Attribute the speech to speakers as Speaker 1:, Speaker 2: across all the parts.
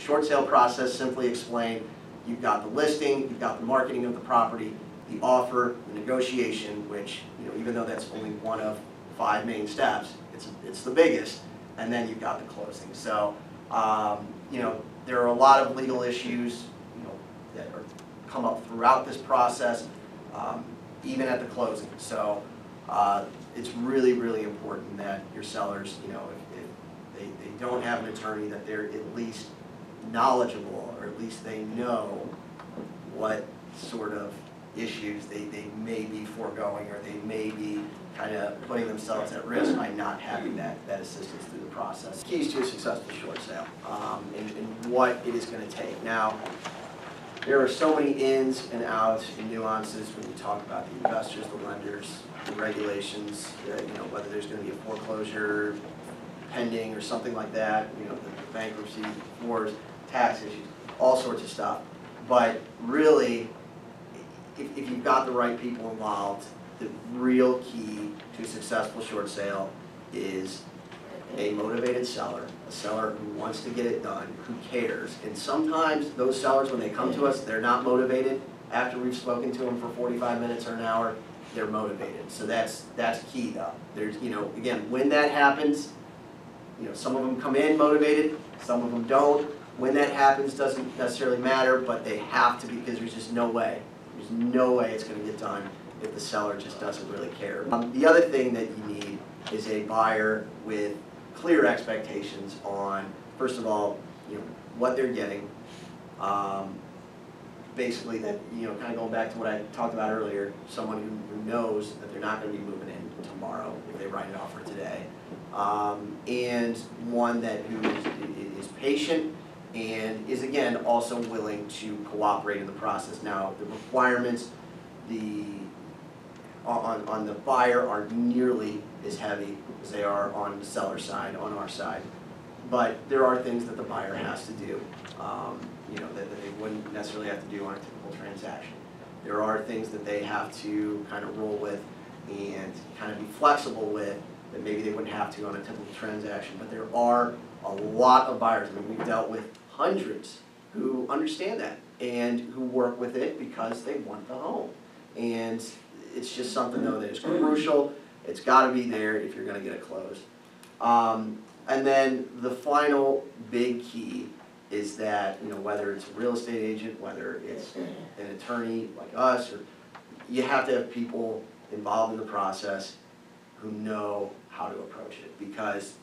Speaker 1: short sale process, simply explained, you've got the listing, you've got the marketing of the property, the offer, the negotiation, which, even though that's only one of 5 main steps, it's the biggest, and then you've got the closing. So, there are a lot of legal issues, that come up throughout this process, even at the closing. So, it's really, really important that your sellers, if they don't have an attorney, that they're at least knowledgeable, or at least they know what sort of issues they may be foregoing, or they may be kind of putting themselves at risk by not having that assistance through the process. Keys to a successful short sale, and what it is going to take. Now, there are so many ins and outs and nuances when you talk about the investors, the lenders, the regulations, whether there's going to be a foreclosure pending or something like that, the bankruptcy, wars, tax issues, all sorts of stuff. But really, if you've got the right people involved, the real key to a successful short sale is a motivated seller, a seller who wants to get it done, who cares. And sometimes those sellers, when they come to us, they're not motivated. After we've spoken to them for 45 minutes or an hour, they're motivated. So that's key, though. There's, again, when that happens, some of them come in motivated, some of them don't. When that happens doesn't necessarily matter, but they have to, because there's just no way. There's no way it's going to get done if the seller just doesn't really care. The other thing that you need is a buyer with clear expectations on, first of all, what they're getting. Basically, that kind of going back to what I talked about earlier, someone who knows that they're not going to be moving in tomorrow if they write an offer today, and one that who is patient and is, again, also willing to cooperate in the process. Now, the requirements on the buyer aren't nearly as heavy as they are on the seller side, on our side. But there are things that the buyer has to do, that they wouldn't necessarily have to do on a typical transaction. There are things that they have to kind of roll with and kind of be flexible with that maybe they wouldn't have to on a typical transaction. But there are a lot of buyers. I mean, we've dealt with hundreds who understand that and who work with it because they want the home. And it's just something, though, that is crucial. It's got to be there if you're going to get it closed. And then the final big key is that, whether it's a real estate agent, whether it's an attorney like us, or you have to have people involved in the process who know how to approach it. Because,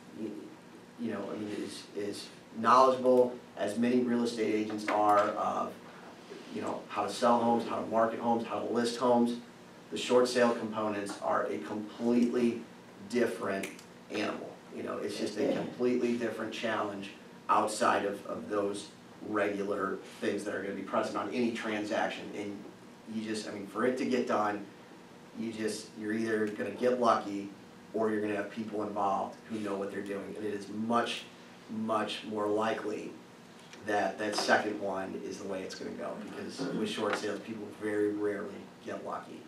Speaker 1: as knowledgeable as many real estate agents are of, how to sell homes, how to market homes, how to list homes, the short sale components are a completely different animal. It's just a completely different challenge outside of those regular things that are going to be present on any transaction. And for it to get done, you're either going to get lucky or you're going to have people involved who know what they're doing. And it is much, much more likely that that second one is the way it's going to go, because with short sales, people very rarely get lucky.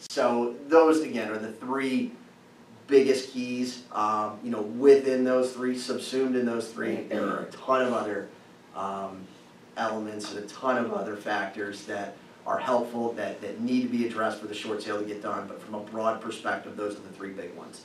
Speaker 1: So those, again, are the 3 biggest keys. Within those 3, subsumed in those 3, there are a ton of other elements and a ton of other factors that are helpful, that need to be addressed for the short sale to get done. But from a broad perspective, those are the 3 big ones.